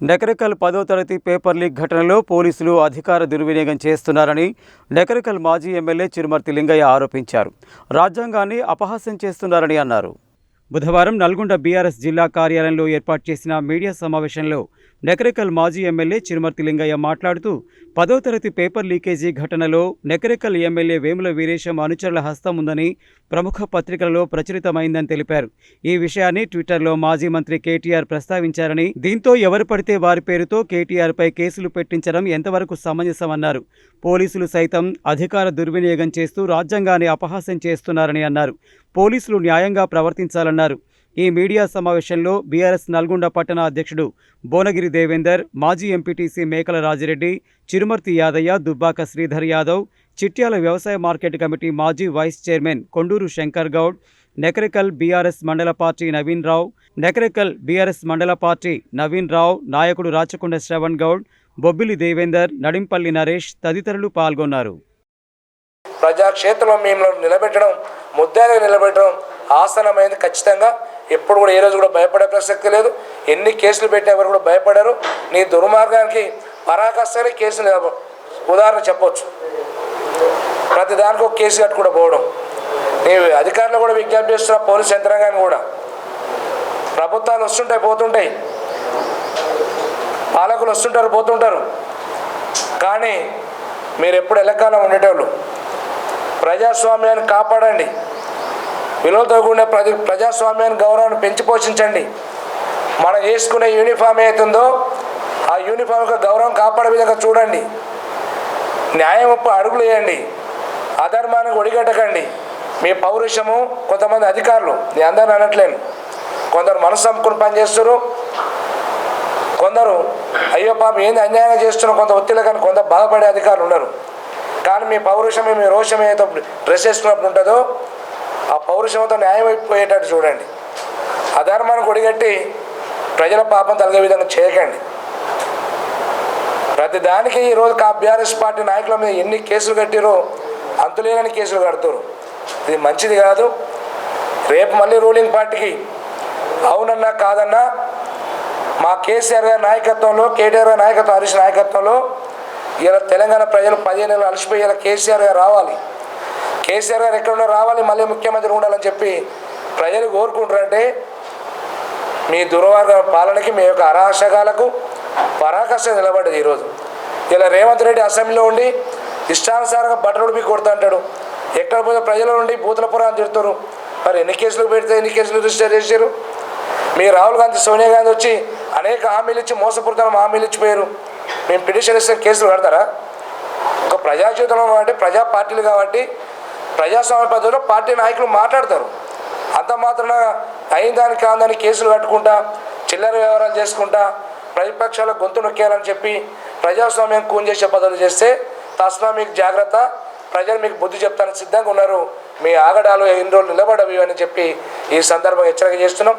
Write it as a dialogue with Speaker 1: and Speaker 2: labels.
Speaker 1: నకరికల్ 10వ తరగతి paper leak ఘటనలో పోలీసులు అధికార దుర్వినియోగం చేస్తున్నారని నకరికల్ మాజీ ఎమ్మెల్యే చిరుమర్తి లింగయ్య ఆరోపించారు. రాజ్యాంగాన్ని అపహాస్యం చేస్తున్నారని అన్నారు. బుధవారం నల్గొండ బీఆర్ఎస్ జిల్లా కార్యాలయంలో ఏర్పాటు చేసిన మీడియా సమావేశంలో నకరికల్ మాజీ ఎమ్మెల్యే చిరుమర్తి లింగయ్య మాట్లాడుతూ 10వ తరగతి పేపర్ లీకేజీ ఘటనలో నకరికల్ ఎమ్మెల్యే వేముల వీరేశం అనుచరుల హస్తం ఉందని ప్రముఖ పత్రికలలో ప్రచురితమైందని తెలిపారు. ఈ విషయాన్ని ట్విట్టర్లో మాజీ మంత్రి కేటీఆర్ ప్రస్తావించారని, దీంతో ఎవరు పడితే వారి పేరుతో కేటీఆర్పై కేసులు పెట్టించడం ఎంతవరకు సమంజసమన్నారు. పోలీసులు సైతం అధికార దుర్వినియోగం చేస్తూ రాజ్యాంగాన్ని అపహాస్యం చేస్తున్నారని అన్నారు. పోలీసులు న్యాయంగా ప్రవర్తించాలన్నారు. ఈ మీడియా సమావేశంలో బీఆర్ఎస్ నల్గొండ పట్టణ అధ్యక్షుడు భువనగిరి దేవేందర్, మాజీ ఎంపీటీసీ మేకల రాజిరెడ్డి, చిరుమర్తి యాదయ్య, దుబ్బాక శ్రీధర్ యాదవ్, చిట్యాల వ్యవసాయ మార్కెట్ కమిటీ మాజీ vice chairman Konduru Shankar Goud, Nakarikal BRS మండల పార్టీ నవీన్ రావు, నకరికల్ బీఆర్ఎస్ మండల పార్టీ నవీన్ రావు, నాయకుడు రాచకొండ శ్రవణ్ గౌడ్, బొబ్బిలి దేవేందర్, నడింపల్లి నరేష్ తదితరులు పాల్గొన్నారు.
Speaker 2: ప్రజాక్షేత్రంలో మేము నిలబెట్టడం, ముద్దాయిగా నిలబెట్టడం ఆసనమైంది. ఖచ్చితంగా ఎప్పుడు కూడా ఏ రోజు కూడా భయపడే ప్రసక్తి లేదు. ఎన్ని కేసులు పెట్టినా ఎవరు కూడా భయపడరు. నీ దుర్మార్గానికి పరాకాష్ఠని కేసులు ఉదాహరణ చెప్పొచ్చు. ప్రతి దానికి ఒక కేసు కట్టుకుంటూ పోవడం. నీ అధికారులు కూడా విజ్ఞప్తి చేస్తున్న పోలీస్ యంత్రాంగాన్ని కూడా, ప్రభుత్వాలు వస్తుంటాయి పోతుంటాయి, పాలకులు వస్తుంటారు పోతుంటారు, కానీ మీరు ఎప్పుడు ఎల్లకాలం ఉండేటోళ్ళు. ప్రజాస్వామ్యాన్ని కాపాడండి, విలువతో కూడిన ప్రజాస్వామ్యాన్ని గౌరవాన్ని పెంచి పోషించండి. మనం వేసుకునే యూనిఫామ్ ఏతుందో ఆ యూనిఫామ్కి గౌరవం కాపాడే విధంగా చూడండి. న్యాయం అడుగులు వేయండి, అధర్మానికి ఒడిగట్టకండి. మీ పౌరుషము కొంతమంది అధికారులు, నేను అందరిని అనట్లేను, కొందరు మనసు అమ్ముకుని పనిచేస్తారు, కొందరు అయ్యో పాపం ఏంది అన్యాయంగా చేస్తున్న కొంత ఒత్తిడి, కానీ కొంత బాధపడే అధికారులు ఉన్నారు. కానీ మీ పౌరుషమే, మీ రోషం ఏదో డ్రెస్ వేసుకున్నప్పుడు ఉంటుందో ఆ పౌరుషంతో న్యాయం అయిపోయేటట్టు చూడండి. అధర్మాన్ని కొడిగట్టి ప్రజల పాపం తలగే విధంగా చేయకండి. ప్రతి దానికి ఈరోజు బీఆర్ఎస్ పార్టీ నాయకుల మీద ఎన్ని కేసులు కట్టిరో అంతులేనని కేసులు కడుతున్నారు. ఇది మంచిది కాదు. రేపు మళ్ళీ రూలింగ్ పార్టీకి అవునన్నా కాదన్నా మా కేసీఆర్ గారి నాయకత్వంలో, కేటీఆర్ గారి నాయకత్వం, హరీష్ నాయకత్వంలో ఇలా తెలంగాణ ప్రజలు 15 నెలలు అలసిపోయి ఇలా కేసీఆర్ గారు రావాలి, కేసీఆర్ గారు ఎక్కడున్నా రావాలి, మళ్ళీ ముఖ్యమంత్రి ఉండాలని చెప్పి ప్రజలు కోరుకుంటారంటే మీ దుర్మార్గ పాలనకి, మీ యొక్క అరాచకాలకు పరాకాష్ఠ నిలబడ్డది. ఈరోజు ఇలా రేవంత్ రెడ్డి అసెంబ్లీలో ఉండి ఇష్టానుసారంగా బట్టలు ఉడిపి కొడుతూ అంటాడు. ఎక్కడ పోతే ప్రజల నుండి బూతుల పురాణం తిడుతారు. మరి ఎన్ని కేసులు పెడితే ఎన్ని కేసులు రిజిస్టర్ చేశారు? మీ రాహుల్ గాంధీ, సోనియా గాంధీ వచ్చి అనేక హామీలు ఇచ్చి మోసపూరితమైన హామీలు ఇచ్చిపోయారు. మేము పిటిషన్ ఇస్తే కేసులు కడతారా? ఒక ప్రజాక్షేత్రంలో అంటే ప్రజా పార్టీలు కాబట్టి ప్రజాస్వామ్య పద్ధతిలో పార్టీ నాయకులు మాట్లాడతారు. అంత మాత్రాన అయిన దానికి కాదని కేసులు కట్టుకుంటా, చిల్లర వ్యవహారాలు చేసుకుంటా, ప్రతిపక్షాల గొంతు నొక్కేయాలని చెప్పి ప్రజాస్వామ్యం కూన్ చేసే పద్ధతులు చేస్తే తస్మా మీకు జాగ్రత్త. ప్రజలు మీకు బుద్ధి చెప్తానికి సిద్ధంగా ఉన్నారు. మీ ఆగడాలు ఎన్ని రోజులు నిలబడవి అని చెప్పి ఈ సందర్భంగా హెచ్చరిక చేస్తున్నాం.